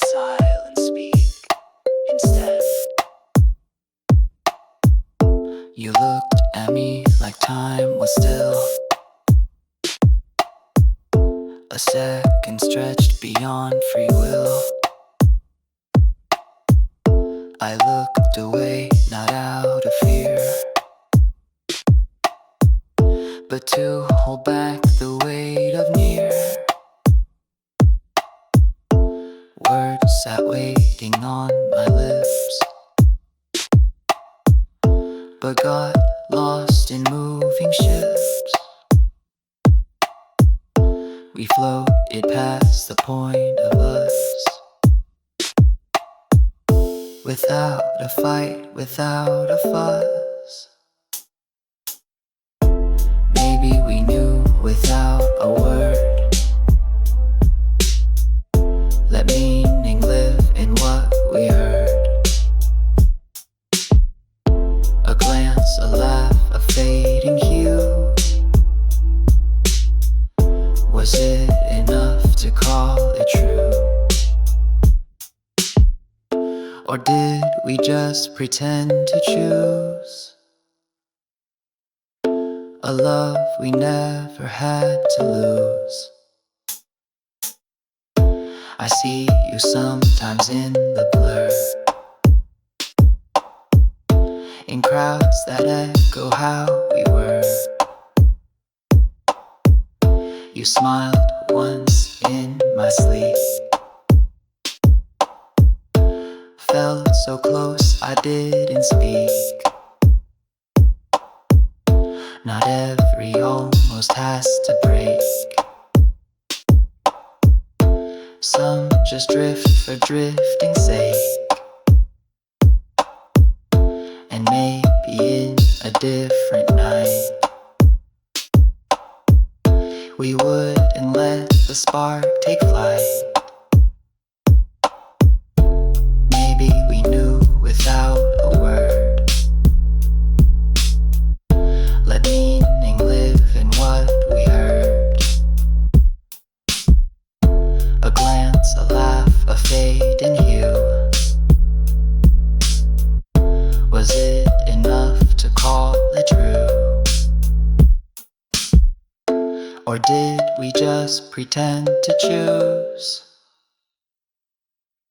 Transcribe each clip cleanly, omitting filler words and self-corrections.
let silence speak instead. You looked at me like time was still, a second stretched beyond free will. I looked away, not out of fear, but to hold back the weight of near. Words sat waiting on my lips, but got lost in moving ships. We floated past the point of us, without a fight, without a fuss. Maybe we knew without a word. Let meaning live in what we heard. A glance, a laugh, a fading hue. Was it enough to call it true? Or did we just pretend to choose a love we never had to lose? I see you sometimes in the blur, in crowds that echo how we were. You smiled once in my sleep, felt so close I didn't speak. Not every almost has to break. Some just drift for drifting's sake. And maybe in a different night we wouldn't let the spark take flight. Maybe we knew without a word. Let meaning live in what we heard. A glance, a laugh, a fading hue. Was it enough to call it true? Or did we just pretend to choose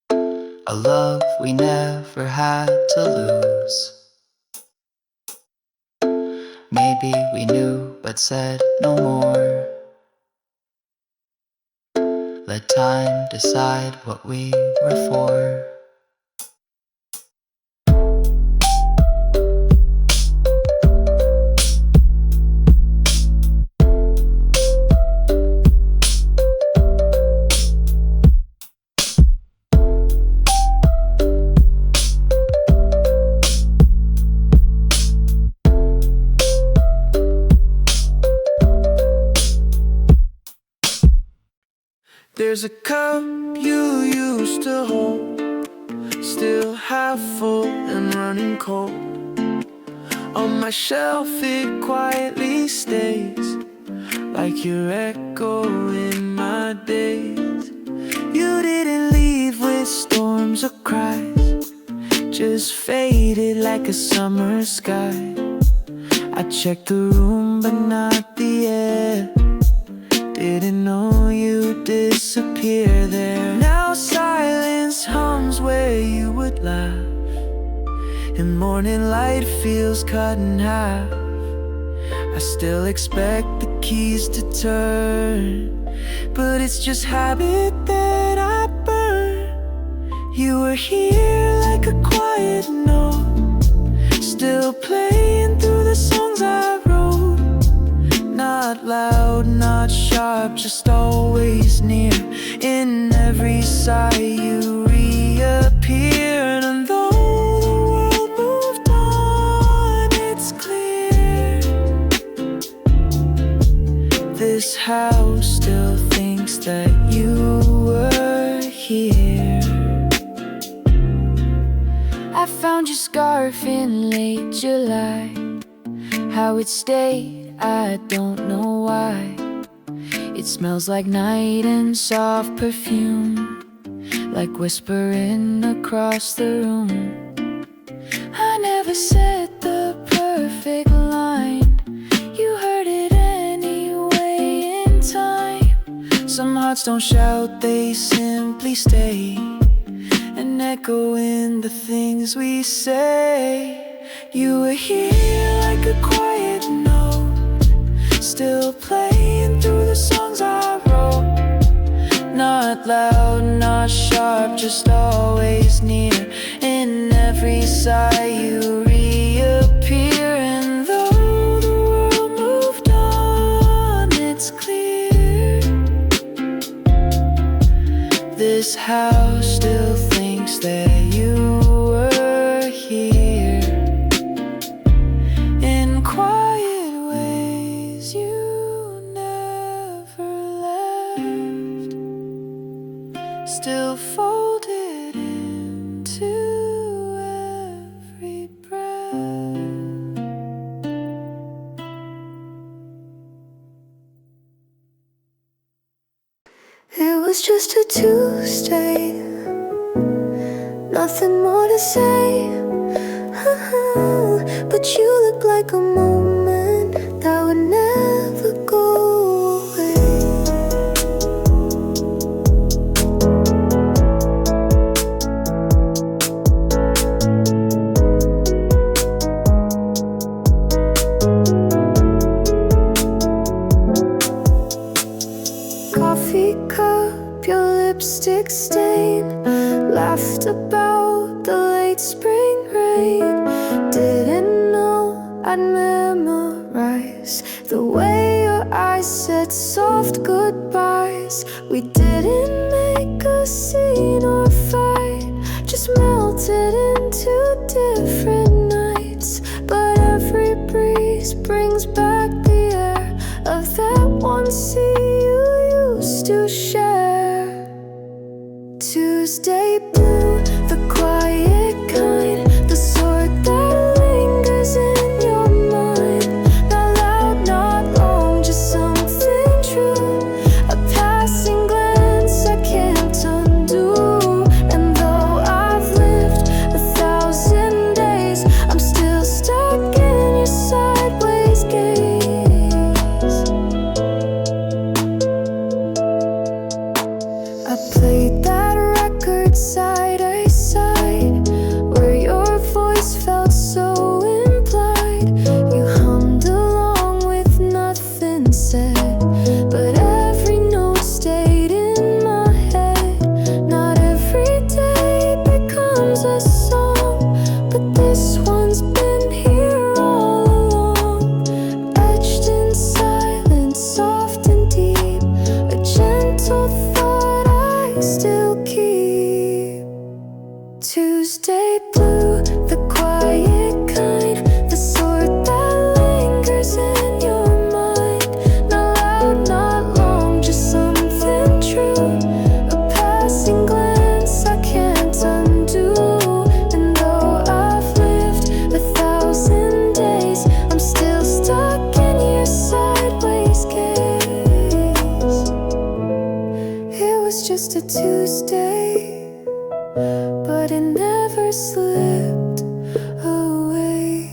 a love we never had to lose? Maybe we knew but said no more. Let time decide what we were for. There's a cup you used to hold, still half full and running cold. On my shelf it quietly stays, like your echo in my days. You didn't leave with storms or cries, just faded like a summer sky. I checked the room but not the air. Didn't know you'd disappear there. Now silence hums where you would laugh, and morning light feels cut in half. I still expect the keys to turn, but it's just habit that I burn. You were here like a quiet note, still playing through the songs I wrote. Not loud, not sharp, just always near. In every sigh you reappeared. And though the world moved on, it's clear this house still thinks that you were here. I found your scarf in late July. How it stayed, I don't know why. It smells like night and soft perfume, like whispering across the room. I never said the perfect line, you heard it anyway in time. Some hearts don't shout, they simply stay and echo in the things we say. You were here like a quiet note, still playing through the songs I wrote. Not loud, not sharp, just always near. In every sigh you reappear. And though the world moved on, it's clear this house still thinks that you were here. In quiet ways you never left, still folded into every breath. It was just a Tuesday, nothing more to say. But you look like a moment that would never go away. Coffee cup, your lipstick stain, laughed about the late spring rain. Didn't know I'd memorize the way your eyes said soft goodbyes. We didn't make a scene or fight, just melted into different nights. But every breeze brings back the air of that one sea you used to share. Tuesday blue, the quiet kind, the sort that lingers in your mind. Not loud, not long, just something true, a passing glance I can't undo. And though I've lived 1,000 days, I'm still stuck in your sideways gaze. I played that record side by side, where your voice felt so implied. You hummed along with nothing said, but every note stayed in my head. Not every day becomes a song, but this one's been here all along, etched in silence, soft and deep, a gentle thought I still keep. Tuesday blue, the quiet kind, the sort that lingers in your mind. Not loud, not long, just something true, a passing glance I can't undo. And though I've lived 1,000 days, I'm still stuck in your sideways gaze. It was just a Tuesday, but it never slipped away.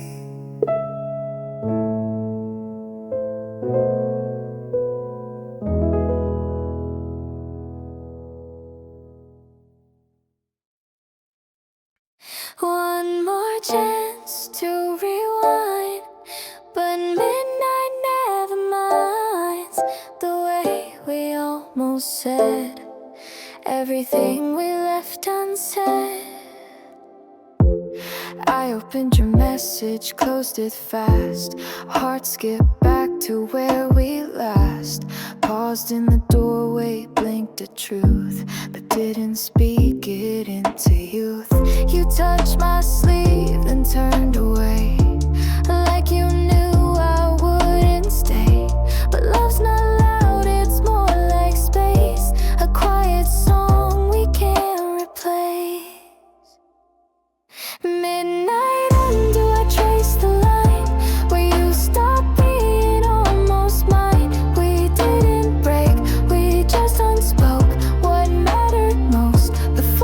One more chance to rewind, but midnight never minds the way we almost said everything we left unsaid. I opened your message, closed it fast. Heart skipped back to where we last. Paused in the doorway, blinked at truth, but didn't speak it into youth. You touched my sleeve, then turned away, like you knew I wouldn't stay. But love's not loud, it's more like space, a quiet song we can't replace. Midnight under, I trace the line where you stopped being almost mine. We didn't break, we just unspoke what mattered most before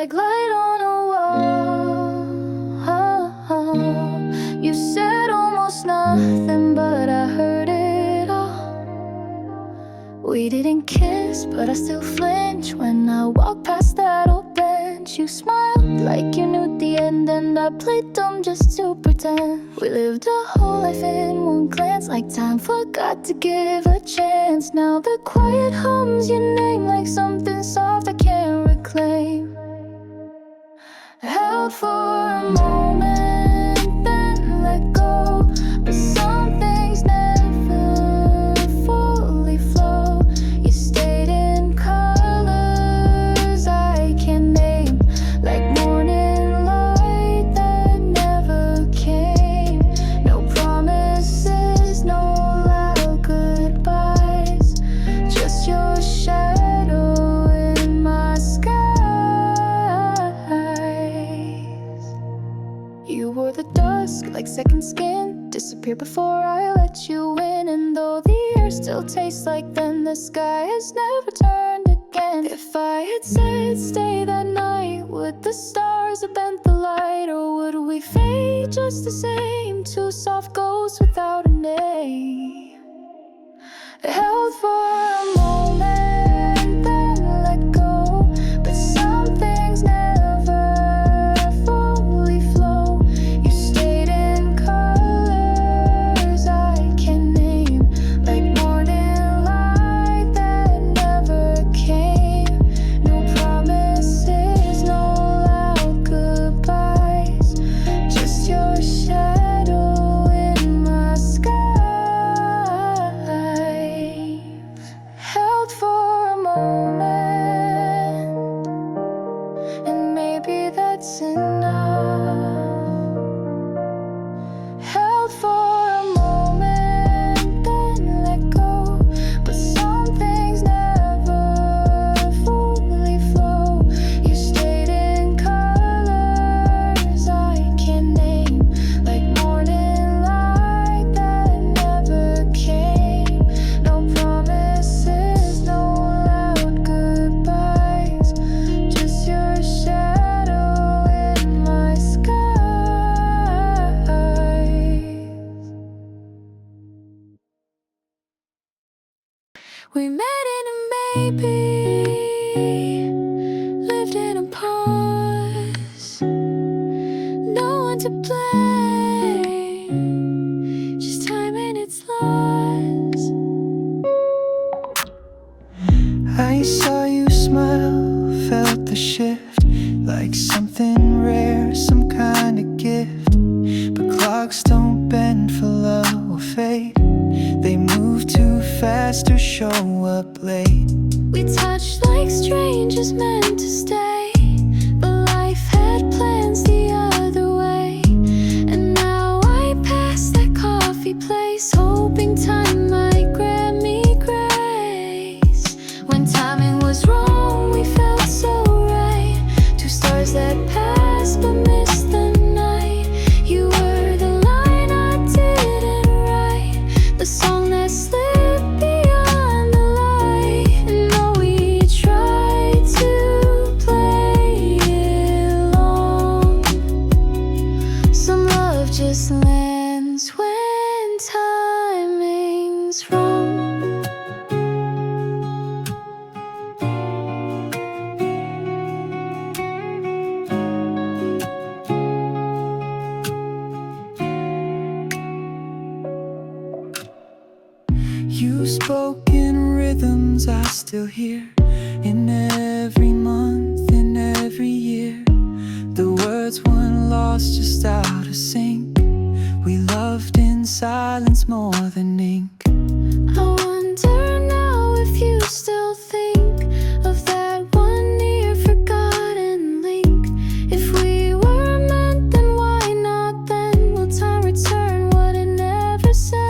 like light on a wall. You said almost nothing, but I heard it all. We didn't kiss, but I still flinch when I walk past that old bench. You smiled like you knew the end, and I played dumb just to pretend. We lived a whole life in one glance, like time forgot to give a chance. Now the quiet hums your name like something soft I can't reclaim. Held for a moment, then let go. But some things never fully flow. You stayed in colors I can't name, like morning light that never came. No promises, no loud goodbyes, just your shadow in my skies. You wore the dusk like second skin, disappeared before I let you in. And though the air still tastes like then, the sky has never turned again. If I had said stay that night, would the stars have bent the light? Or would we fade just the same, two soft ghosts without a name? Held for a moment, then let go. But some things never fully flow. You stayed in colors I can't name, like morning light that never came. No promises, no loud goodbyes, just your shadow in my skies. Held for a moment, and maybe that's enough. Held for a moment, then let go. But some things never fully flow. You stayed in colors I can't name, like morning light that never came. No promises, no loud goodbyes, just your shadow in my skies. We met in a maybe, lived in a pause. No one to blame, just time and its loss. I saw you smile, felt the shift, like something rare, some kind of gift. But clocks don't bend for love or fate. They move too fast or show up late. We touched like strangers meant to stay, but life had plans the other way. And now I pass that coffee place, hoping time might grant me grace. When timing was wrong, we felt so right. Two stars that passed but missed the night. You were the line I didn't write, the song that slipped beyond the light. And though we tried to play it long, some love just lands when timing's wrong. You spoke in rhythms I still hear, in every month, in every year. The words weren't lost, just out of sync. We loved in silence more than ink. I wonder now if you still think of that one near forgotten link. If we were meant, then why not then? Will time return what it never sent?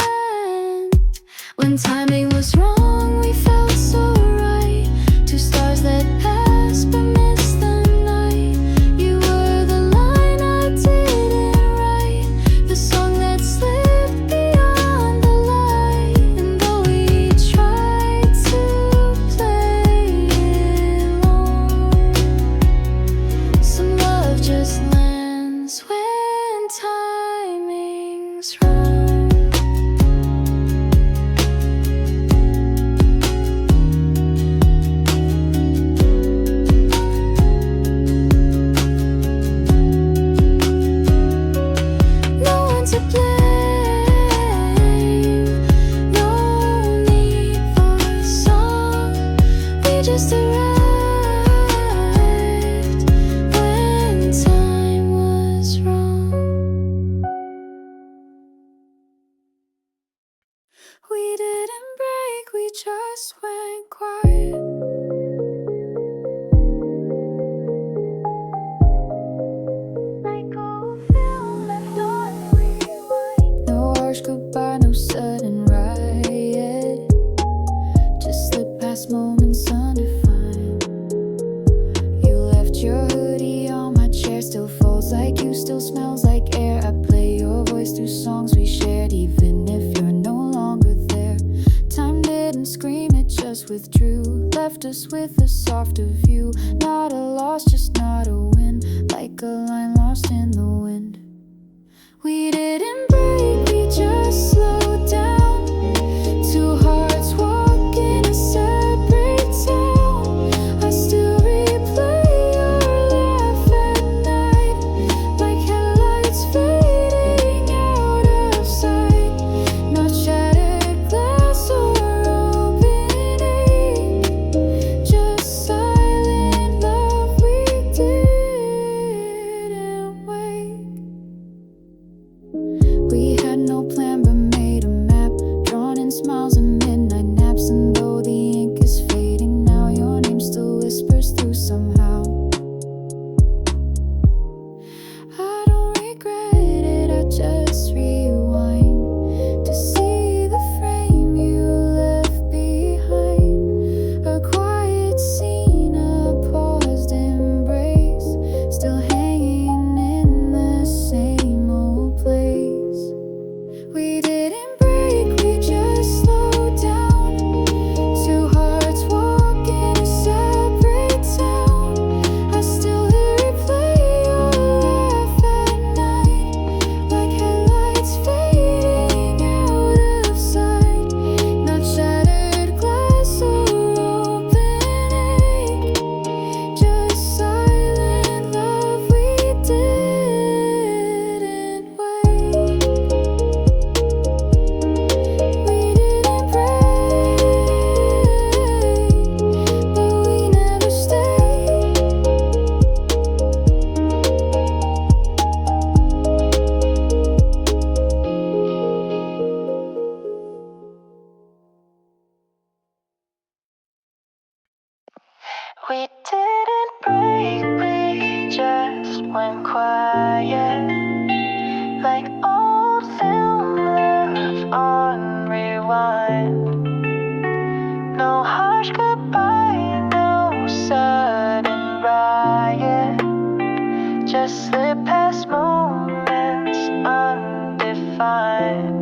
When timing was wrong, we felt so right. Two stars that passed but missed the night. You were the line I didn't write, the song that slipped beyond the light. just arrived when time was wrong. We didn't break, we just went quiet. Like old film left on rewind. No harsh goodbye, no sudden riot. Just slip past moments undefined. You left your hoodie on my chair, still folds like you, still smells like air. I play your voice through songs we shared, even if you're no longer there. Time didn't scream, it just withdrew. Left us with a softer view. Not a loss, just not a win. Like a line lost in the wind. We didn't break, we just slowed down. Two hearts walk in a separate town. I still replay your laugh at night, like headlights fading out of sight. Not shattered glass or opening, just silent love. We didn't wake. We had no plan but made a map, drawn in smiles and midnight naps. And though the ink is fading now, your name still whispers through somehow. I don't regret it, I just rewind to see the frame you left behind. A quiet scene, a paused embrace, still hanging in the same old place. We didn't break, we just slowed down. Two hearts walk in a separate town. I still replay your laugh at night, like headlights fading out of sight. Not shattered glass or opening, just silent love. We didn't wait. We didn't break, but we never stayed. We didn't break, we just went quiet, like old film left on rewind. No harsh goodbye, no sudden riot, just slip past moments undefined.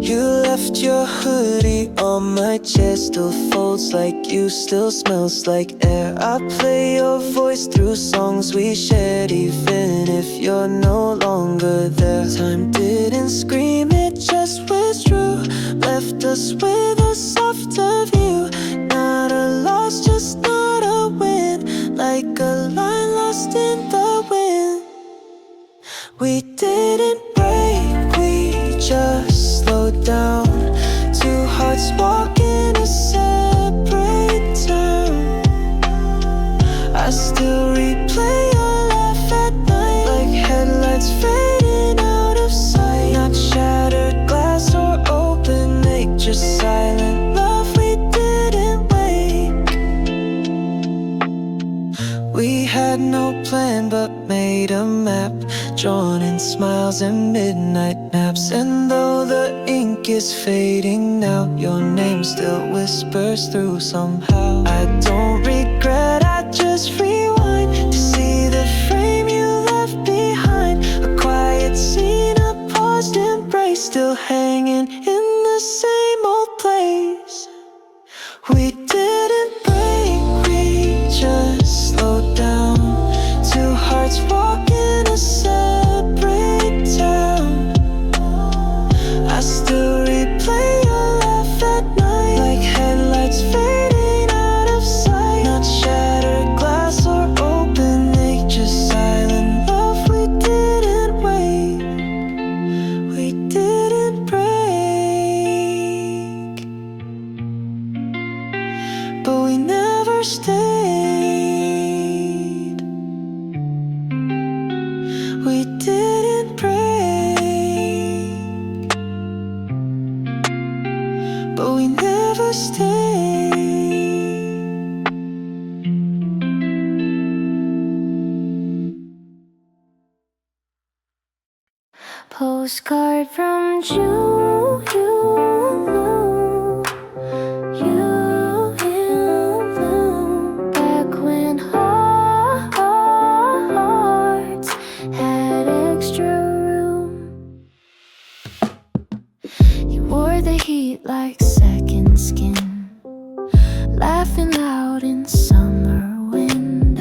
You left your hoodie on my chest, still folds like you, still smells like air. I play your voice through songs we shared, even if you're no longer there. Time didn't scream, it just withdrew. Left us with a softer view. Not a loss, just not a win. Like a line lost in the wind. We didn't break, we just slowed down. Two hearts walk in a separate town. I still replay your laugh at night, like headlights fading out of sight. Not shattered glass or open make, just silent love. We didn't wake. We had no plan but made a map, drawn in smiles and midnight naps. And though the ink is fading now, your name still whispers through somehow. I don't regret, I just rewind to see the frame you left behind. A quiet scene, a paused embrace, still hanging in the same old place. We didn't break, we just slowed down. Two hearts walk in a separate town. I still replay your laugh at night, like headlights fading out of sight. Not shattered glass but we never stayed. We didn't break, but we never stayed. Postcard from June. Back when hearts had extra room. You wore the heat like second skin, laughing loud in summer wind.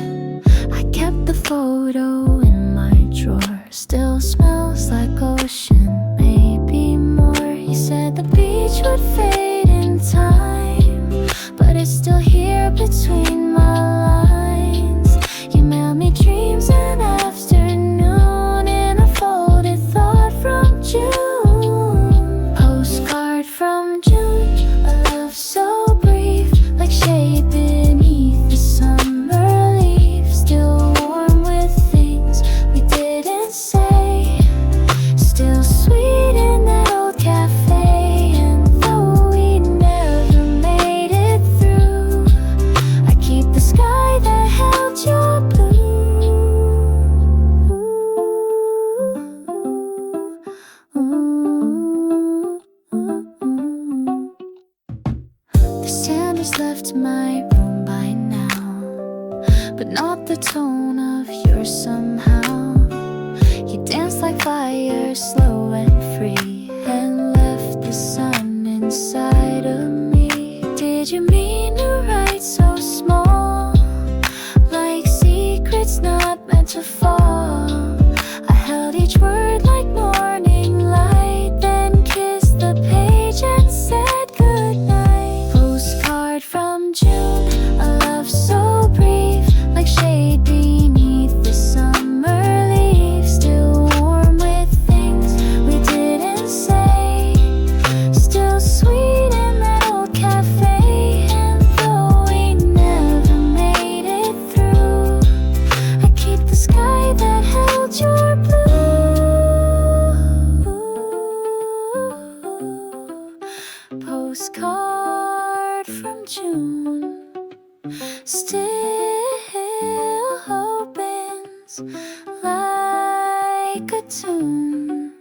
I kept the photo in my drawer, still smells like ocean, maybe more. You said the beach would fade in time, but it's still here between my lines. You mailed me dreams an afternoon in a folded thought from June. Postcard from June, a love so brief, like shade beneath the summer leaves. Still warm with things we didn't say, still sweet in that old cafe. And though we never made it through, I keep the sky that held your blue. The sand has left my room by now, but not the tone of yours somehow. You danced like fire, slow and free, and left the sun inside of me. Did you mean to write so small, like secrets not meant to fall? I held each word like morning light, then kissed the page and said goodnight. Postcard from June, a love so brief, like shade beneath the summer leaves. Still warm with things we didn't say, still sweet in that old cafe. And though we never made it through, I keep the sky that held your blue. Postcard from June, still opens like a tune.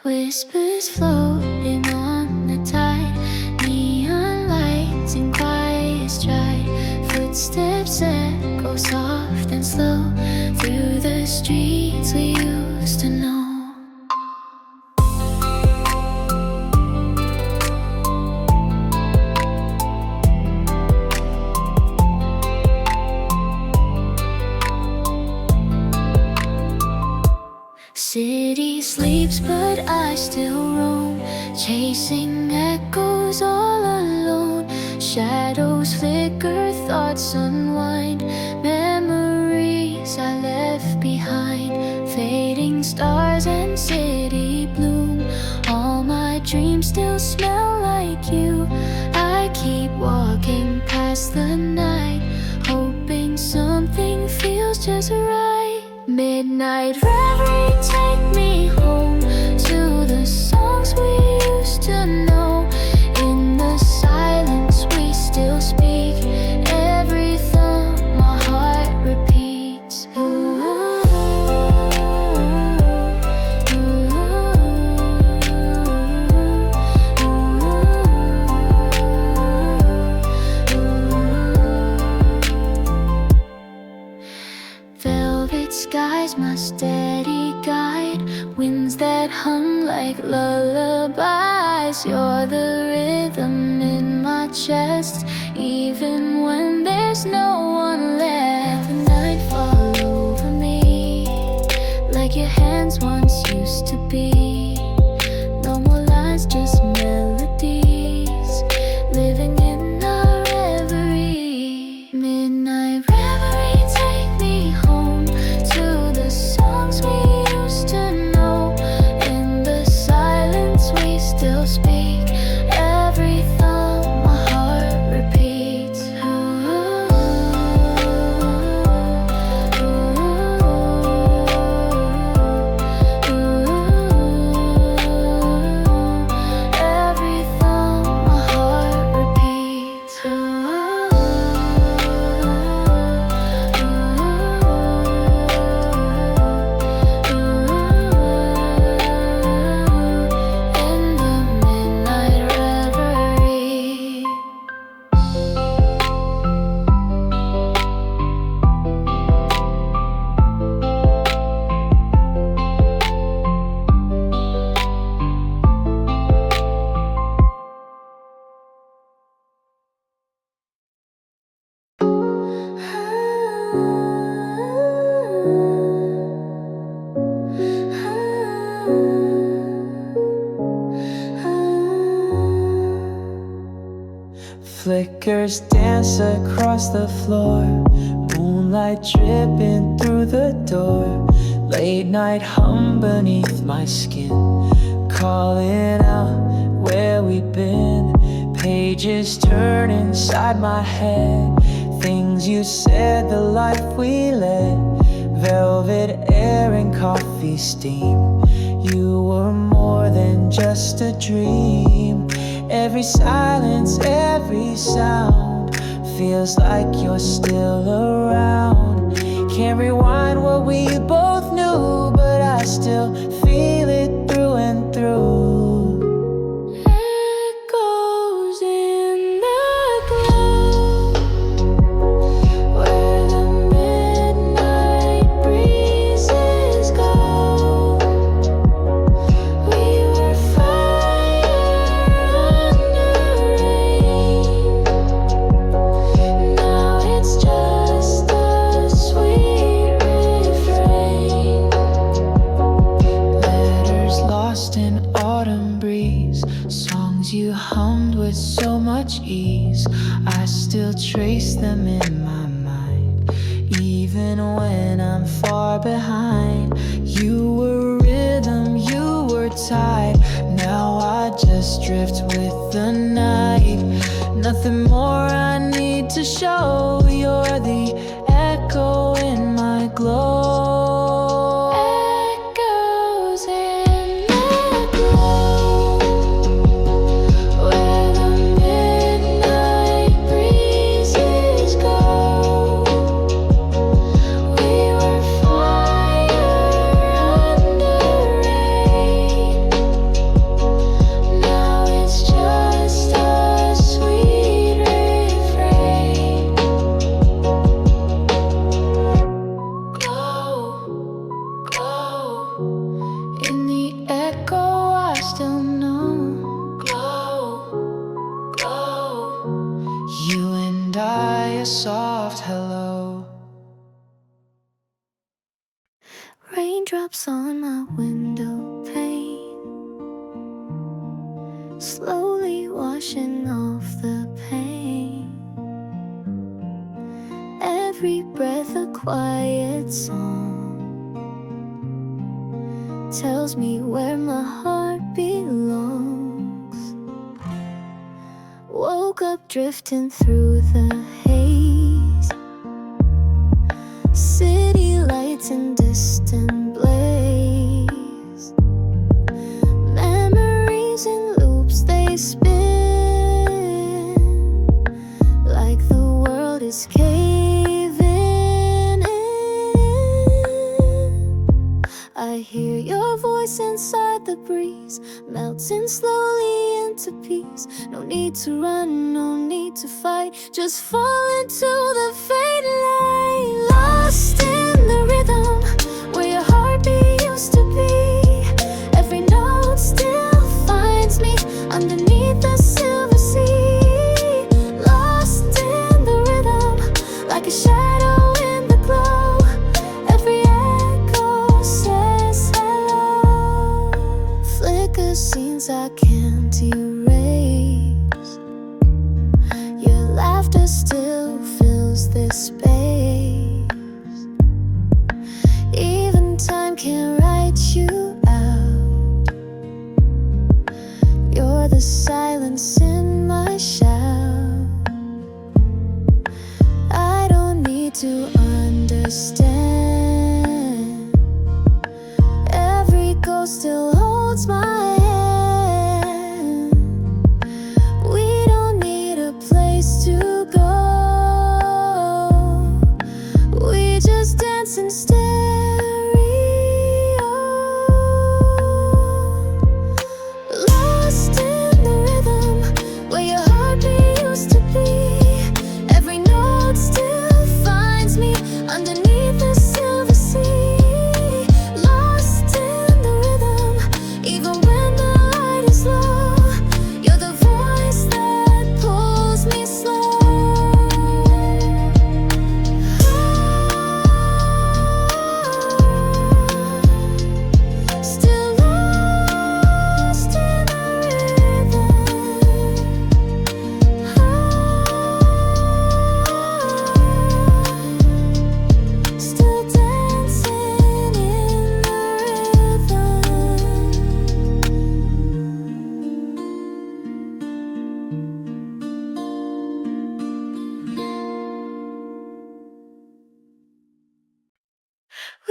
Whispers floating on the tide, neon lights in quiet stride. Footsteps echo soft and slow through the streets we used to know. City sleeps, but I still roam, chasing echoes all alone. Shadows flicker, thoughts unwind, memories I left behind. Fading stars and city bloom, all my dreams still smell like you. I keep walking past the night, hoping something feels just right. Midnight reverie, take me home to the songs we used to know. In the silence we still speak, every thought my heart repeats. Ooh, ooh, velvet skies, my steady guide, winds that hum like lullabies. You're the rhythm in my chest, even when there's no one left. The night fall over me, like your hands once used to be. No more lines, just melodies, living in our reverie. Midnight reverie, take me home to the songs we used to know. In the silence we still speak, every flickers dance across the floor, moonlight dripping through the door, late night hum beneath my skin, calling out where we've been. Pages turn inside my head, things you said, the life we led, velvet air and coffee steam. You were more than just a dream. Every silence, every sound feels like you're still around. Can't rewind what we both knew, but I still feel it through and through. Echoes in the glow, where the midnight breezes go. We were fire under rain. Now it's just a sweet refrain. Letters lost in autumn breeze, songs you hummed with so much ease. I still trace them in my mind, even when I'm far behind. You were rhythm, you were tide. Now I just drift with the night. Nothing more I need to show. You're the echo in my glow. Echoes in the glow, where the midnight breezes go. We were fire under rain. Now it's just a sweet refrain. Glow, glow, in the echo I still know. Glow, glow, You and I, a soft hello. raindrops on my window pane, slowly washing off the pain. Every breath a quiet song, tells me where my heart belongs. Woke up drifting through the haze, city lights in distant blaze. Memories in loops they spin, like the world is caving in. I hear your voice inside the breeze, melting slowly into peace. No need to run, no need to fight, just fall into the fade light. Lost in the rhythm, where your heartbeat used to be. Every note still finds me underneath the silver sea. Lost in the rhythm, like a shadow in the glow. Every echo says hello. Flicker scenes I can't erase. Your laughter still fills this space. Even time can't write you out. You're the silence in my shout. I don't need to understand. Every ghost still holds my hand. We don't need a place to go. We just dance in stereo. Lost in the rhythm,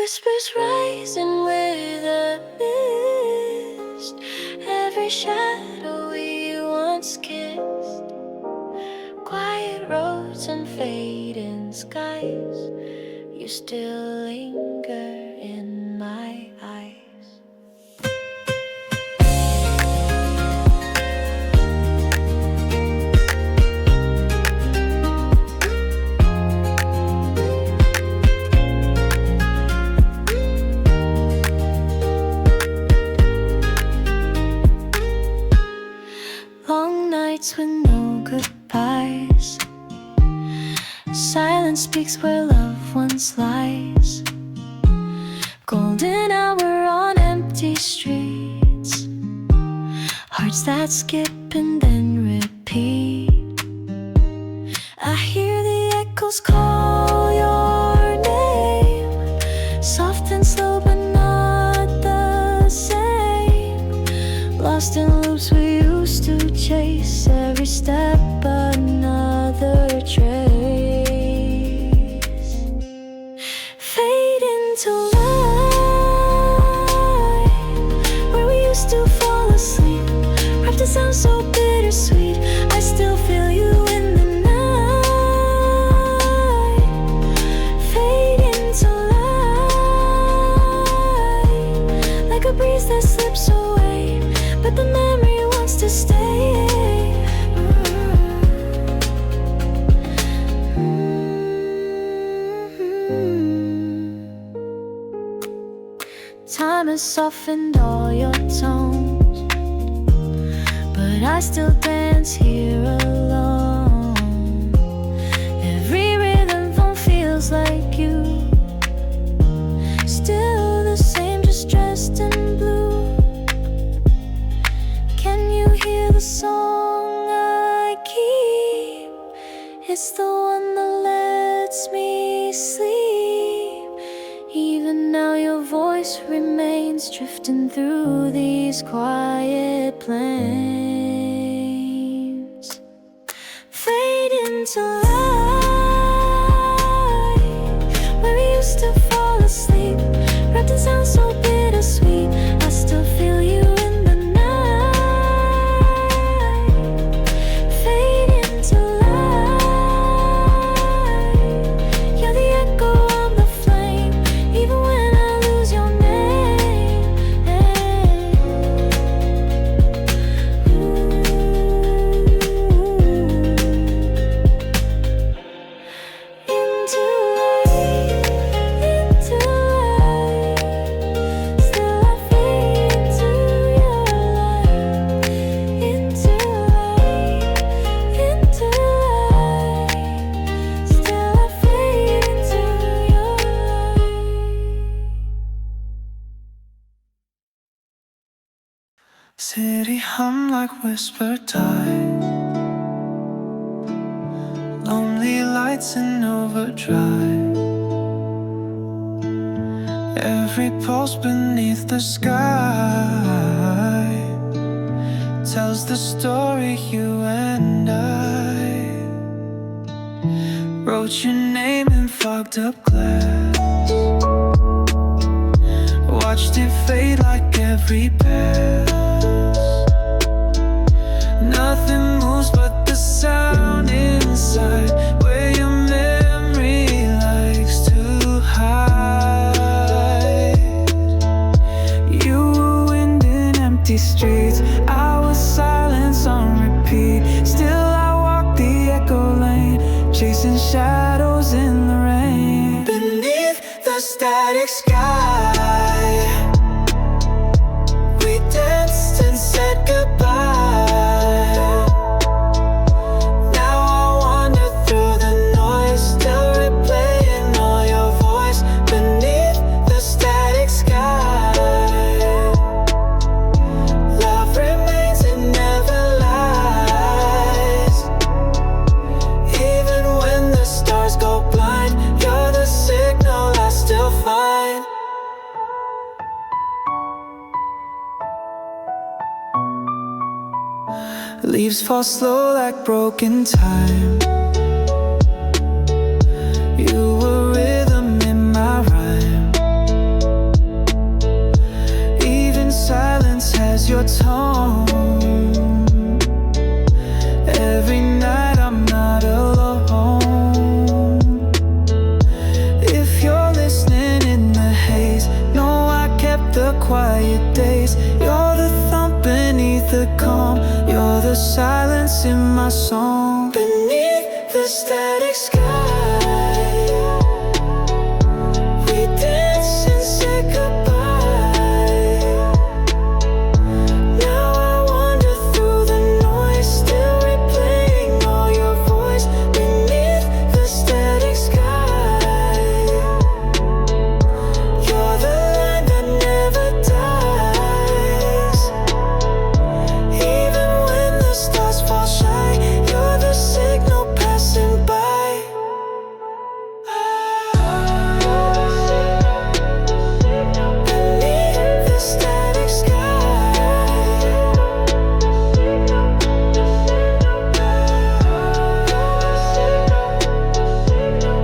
Whispers rising with a mist. Every shadow we once kissed. Quiet roads and fading skies. You still linger in my eyes. Long nights with no goodbyes. Silence speaks where love once lies. Golden hour on empty streets. Hearts that skip and then repeat. I hear the echoes call your name. Soft and slow but not the same. Lost in loops we used to chase. Every step another trace. Fade into light, where we used to fall asleep. Wrapped in sound so bittersweet. I still feel you in the night. Fade into light, like a breeze that slips away, but the memory wants to stay. Time has softened all your tones, but I still dance here alone. Every rhythm phone feels like you. Still the same, just dressed in blue. Can you hear the song I keep? It's the one that lets me sleep. Even now your voice remains drifting through these quiet plains. Fade into light, where we used to fall asleep. Wrapped in sound so bittersweet. I still feel you in the night. Fade into light, you're the echo, I'm the flame. Even when I lose your name. Into light, into light. Still I fade into your light. Into light, into light. Still I fade into your light. City hum like whisper tide. Lonely lights in overdrive. Every pulse beneath the sky tells the story you and I wrote your name in fogged up glass. Watched it fade like every pass. Nothing moves but the sound inside, where your memory likes to hide. You were wind in empty streets. I was silence on repeat. Still I walk the echo lane, chasing shadows in the rain. Beneath the static sky, we danced and said goodbye. Now I wander through the noise, still replaying all your voice. Beneath the static sky, love remains, it never lies. Even when the stars go blind, you're the signal I still find. Leaves fall slow like broken time. You were rhythm in my rhyme. us home. Every night I'm not alone. If you're listening in the haze, know I kept the quiet days. You're the thump beneath the calm, you're the silence in my song. Beneath the static sky, we dance and say goodbye. Now I wander through the noise, still replaying all your voice. Beneath the static sky, you're the line that never dies. Even when the stars fall shy, you're the signal passing by. Beneath the static sky,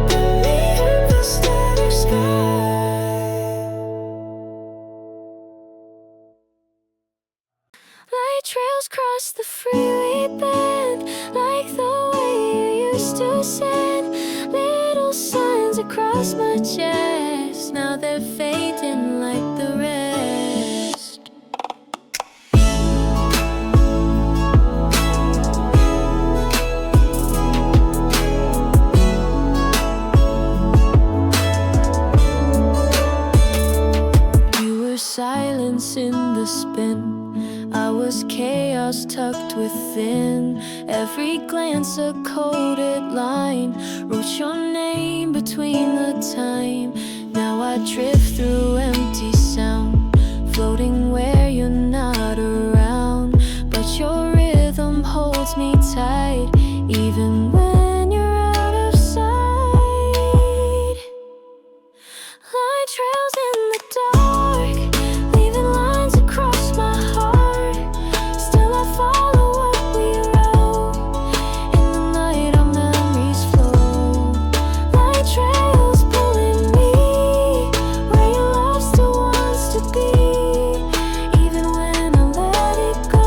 beneath the static sky. Light trails cross the freeway bend, like the way you used to send little signs across my chest. Now they're fading like the rest. You were silence in the spin, I was chaos tucked within. Every glance a coded line, wrote your name between the time. Now I drift through empty sound, floating where you're not around. But your rhythm holds me tight, even when you're out of sight. Light trails in the dark, leaving lines across my heart. Still I follow what we wrote. In the night our memories flow. Light trails pulling me where your love still wants to be. Even when I let it go,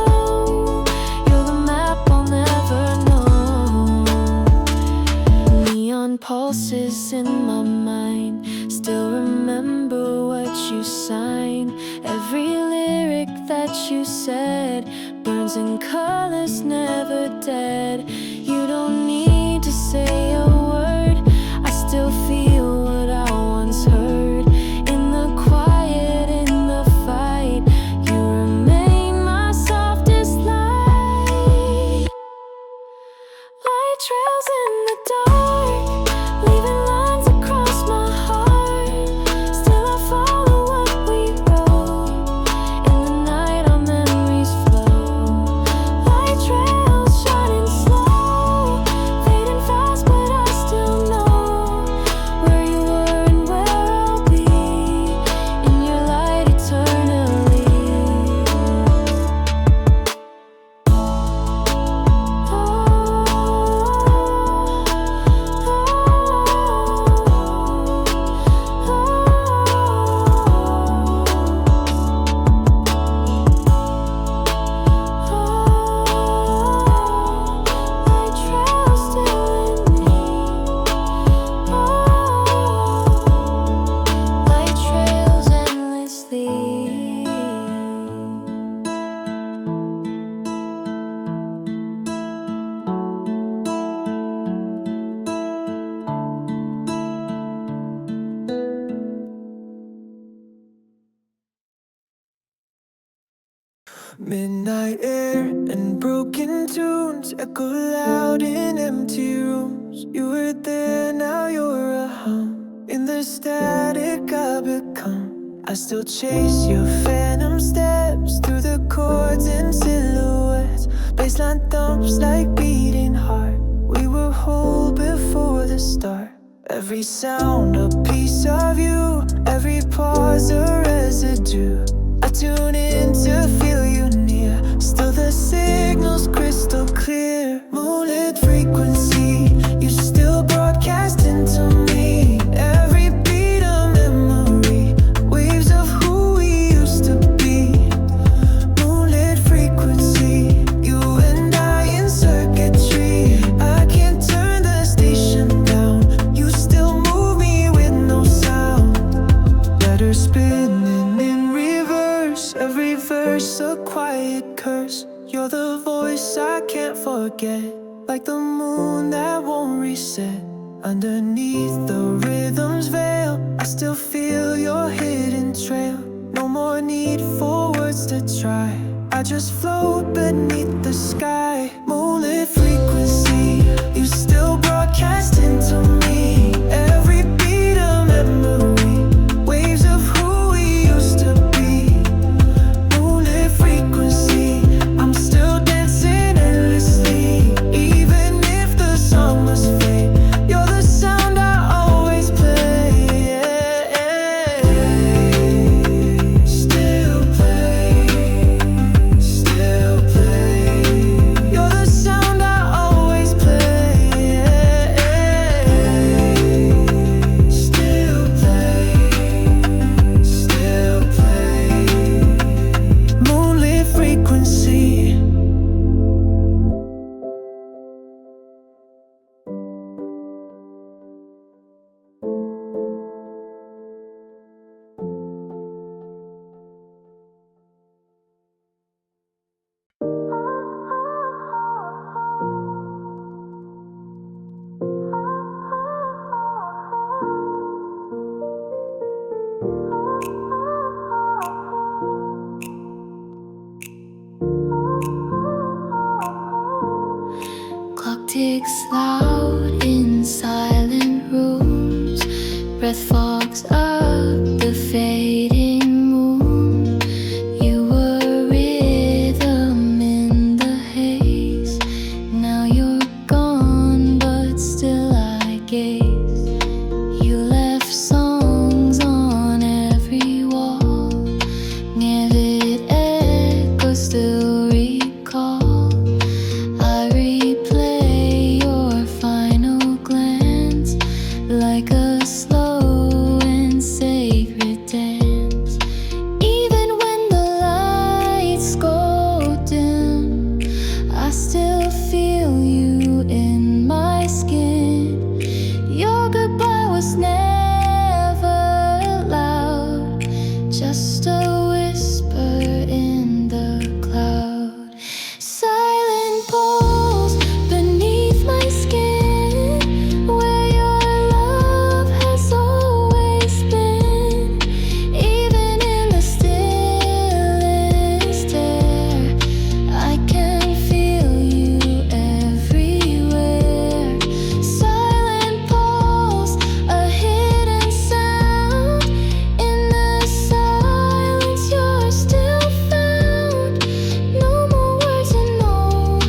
you're the map I'll never know. Neon pulses in my mind, still remember what you signed. Every lyric that you said burns in colors never dead. You don't need to say a word, I still feel what I once heard. In the quiet, in the fight, you remain my softest light. Light trails in the dark, leaving lines across my heart. Still I follow what we wrote. In the night our memories flow. Light trails shining slow, fading fast, but I still know where you were and where I'll be. In your light eternally. Light trails still in me. Light trails endlessly. Midnight air and broken tunes echo loud in empty rooms. You were there, now you're a hum. In the static I become, I still chase your phantom steps through the chords and silhouettes. Baseline thumps like beating heart. We were whole before the start. Every sound a piece of you, every pause a residue. I tune in to feel you near, still the signal's crystal clear. Moonlit frequency, you still broadcast into me. Every beat a memory, waves of who we used to be. Moonlit can't forget, like the moon that won't reset. Underneath the rhythm's veil, I still feel your hidden trail. No more need for words to try, I just float beneath the sky. Moonlit frequency, you still broadcast into me. Every beat a memory, waves of who we used to be. Moonlit frequency, I'm still dancing endlessly. Even if the song must fade, you're the sound I always play. Still play, still play. You're the sound I always play. Still play, still play. Moonlit frequency. Clock ticks loud in silent rooms. Breath fogs up the fading moon. You were rhythm in the haze. Now you're gone, but still I gaze. You left songs on every wall. Vivid echoes still recall. I replay your final glance like a slow and sacred dance. Even when the lights go dim, I still feel you in my skin. Your goodbye was never loud, just a whisper in the cloud. Silent pulse beneath my skin, where your love has always been. Even in the stillest air, I can feel you everywhere. Silent pulse, a hidden sound. In the silence, you're still found. No more words and no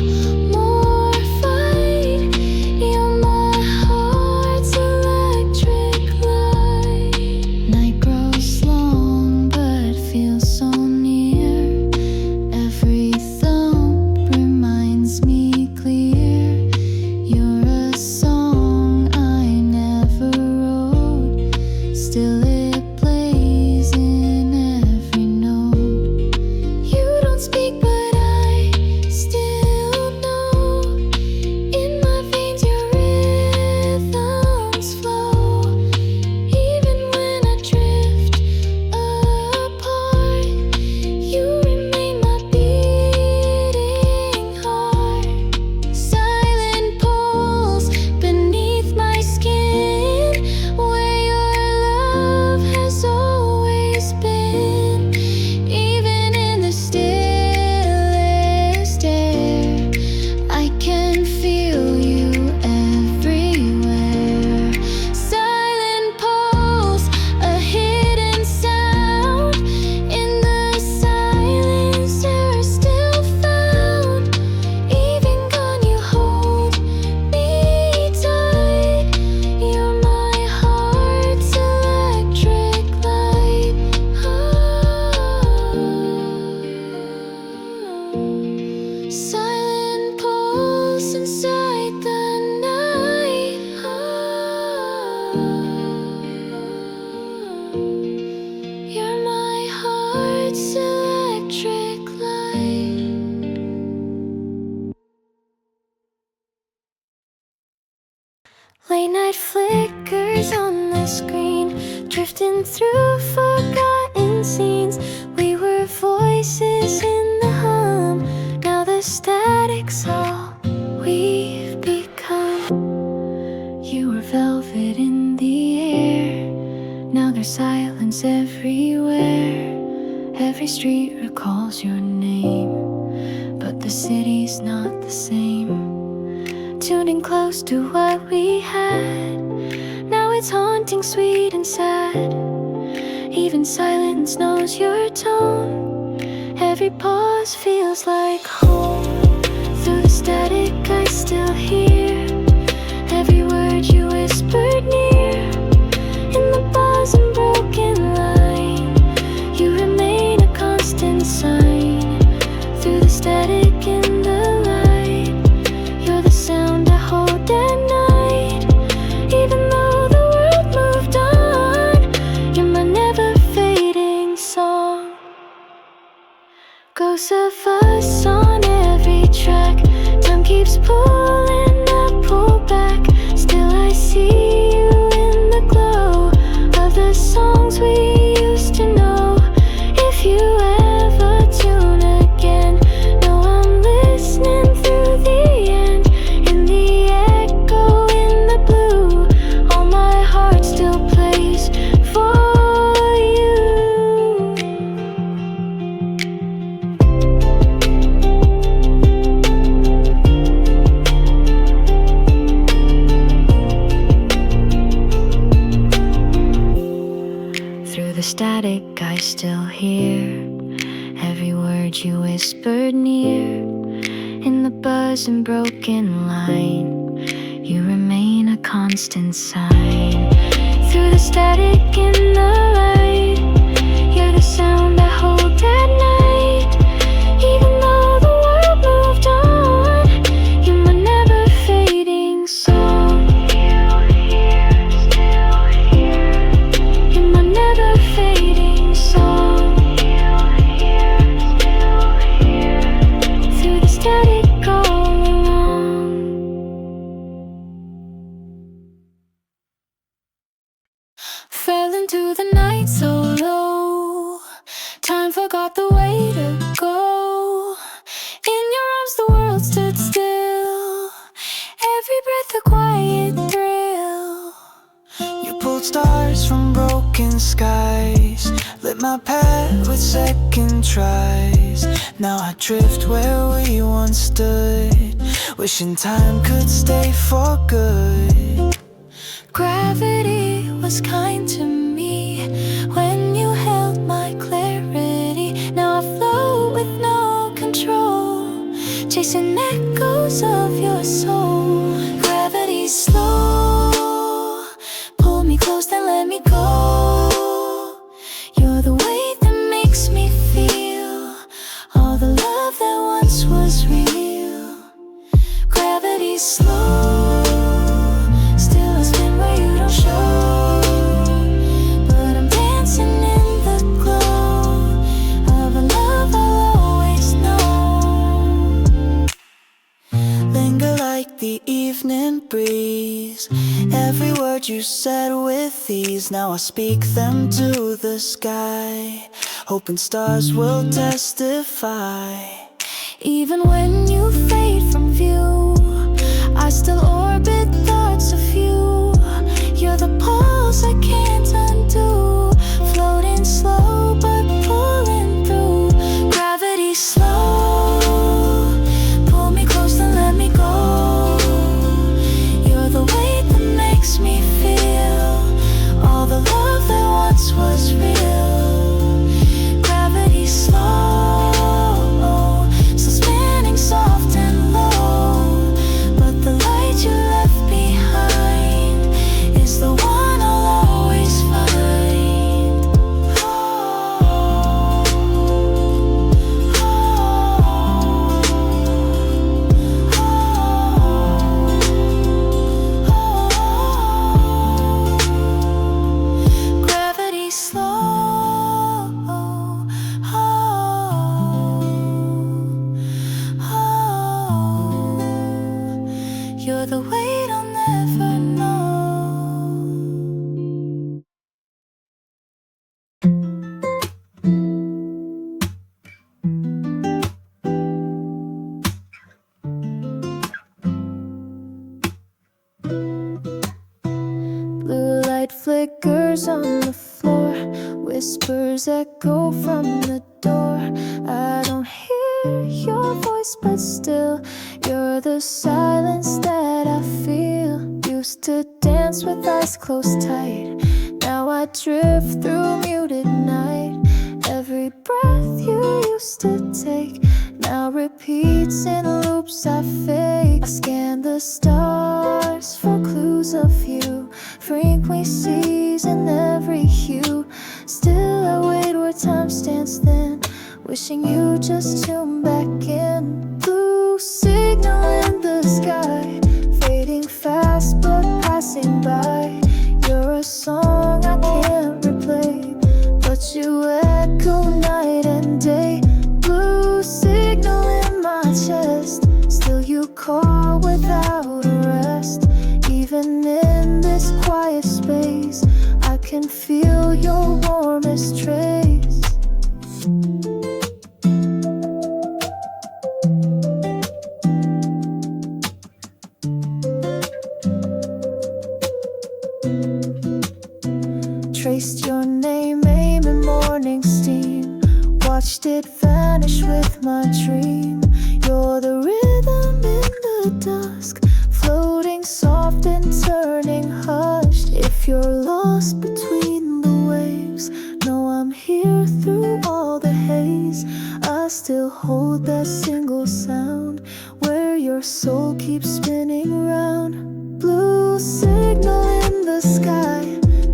more fight. You're my heart's electric light. Night grows long but feels so near. Every thump reminds me clear. You're a song I never wrote, still it plays in every note. You don't speak but I still know. In my veins your rhythms flow. Even when I drift apart, you remain my beating heart. Silent pulse beneath my skin, where your love has always been. Even in the stillest air, I can feel you everywhere. Silent pulse, a hidden sound. In the silence, you're still found. Even gone, you hold me tight. You're my heart's electric light. Silent pulse inside the night. You're my heart's electric light. Late night flickers on the screen, drifting through forgotten scenes. We were voices in the hum. Now the static music's all we've become. You were velvet in the air. Now there's silence everywhere. Every street recalls your name, but the city's not the same. Tuning close to what we had, now it's haunting, sweet and sad. Even silence knows your tone. Every pause feels like home. Through the static I still hear every word you whispered near. In the buzz and broken line, you remain a constant sign. Through the static in the light, you're the sound I hold at night. Even though the world moved on, you're my never fading song. Ghosts of us on every track. Time keeps pulling, I pull back. Still I see you in the glow of the songs we used to know. If you ever tune again, know I'm listening through the end. In the echo, in the blue, all my heart still plays for you. Through the static I still hear every word you whispered near. In the buzz and broken line, you remain a constant sign. Through the static in the light, you're the sound I hold at night. Even though the world moved on, you're my never fading song. You're my never fading song. Through the static all along. Fell into the night so low. Time forgot the way to go. In your arms the world stood still. Every breath a quiet thrill. You pulled stars from broken skies, lit my path with second tries. Now I drift where we once stood, wishing time could stay for good. Gravity was kind to me when you held my clarity. Now I float with no control, chasing echoes of your soul. Gravity's slow, pull me close then let me go. You're the weight that makes me feel all the love that once was real. Gravity's slow, still I spin where you don't show. But I'm dancing in the glow of a love I'll always know. Linger like the evening breeze, every word you said with ease. Now I speak them to the sky, hoping stars will testify. Even when you fade from view, I still orbit thoughts of you. You're the pulse I can't undo, floating slow but pulling through. Gravity's slow, pull me close then let me go. You're the weight that makes me feel all the love that once was real. Gravity's slow, still spinning soft and low. But the light you left behind is the one I'll always find. Gravity's slow, you're the weight I'll never know. whispers on the floor, whispers echo from the door. I don't hear your voice, but still you're the silence that I feel. Used to dance with eyes closed tight, now I drift through muted night. Every breath you used to take now repeats in loops I fake. I scan the stars for clues of you, frequencies in every hue. Still I wait where time stands then, wishing you just tune back in. Blue signal in the sky, fading fast but passing by. You're a song I can't replay, but you echo night and day. Blue signal in my chest, still you call without a rest. Even in this quiet space, I can feel your warmest trace. Traced your name, aim in morning steam, watched it vanish with my dream. You're the rhythm in the dusk, floating soft and turning hushed. If you're lost between the waves, know I'm here through all the haze. I still hold that single sound where your soul keeps spinning round. Blue signal in the sky,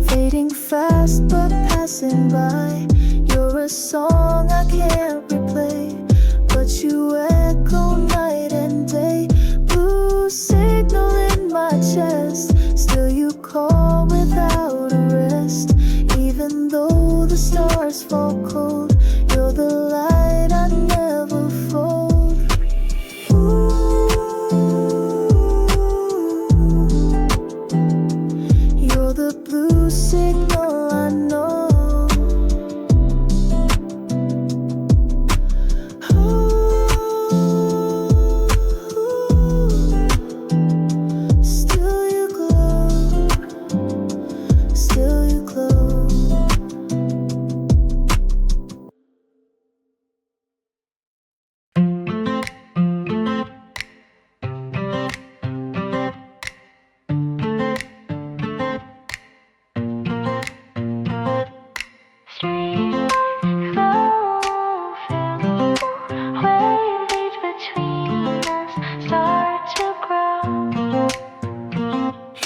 fading fast but passing by. You're a song I can't replay, but you echo night and day. Blue signal in my chest, still you call without a rest. Even though the stars fall cold, you're the light I never fold. You're the blue signal I know. Still you glow, still you glow.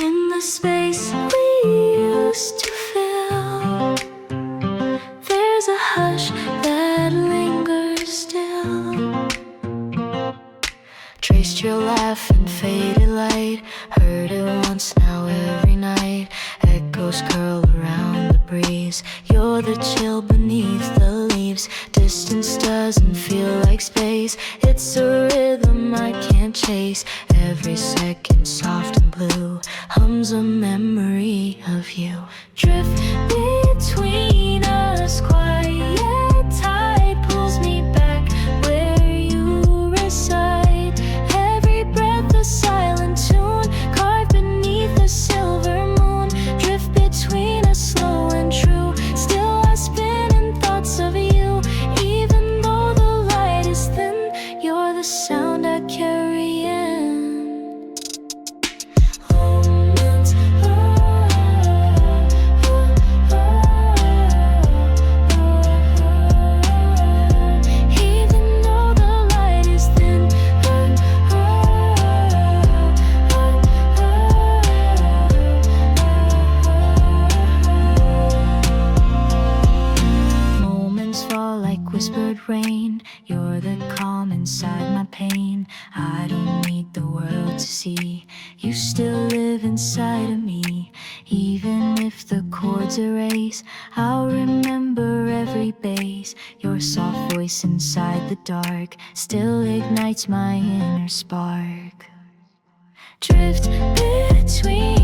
In the space we used to fill, there's a hush that lingers still. Traced your laugh in faded light, heard it once, now every night. Echoes curl around the breeze, you're the chill beneath the leaves. Distance doesn't feel like space, it's a rhythm I can't chase. Every second soft and blue hums a memory of you. Drift between us, quiet tide pulls me back where you reside. Every breath a silent tune, carved beneath the silver moon. Drift between us, slow and true, still I spin in thoughts of you. Even though the light is thin, you're the sound I carry in. Moments, even though the light is thin. Moments fall like whispered rain, you're the calm inside my pain. I don't need the world to see, you still live inside of me. Even if the chords erase, I'll remember every bass. Your soft voice inside the dark still ignites my inner spark. Drift between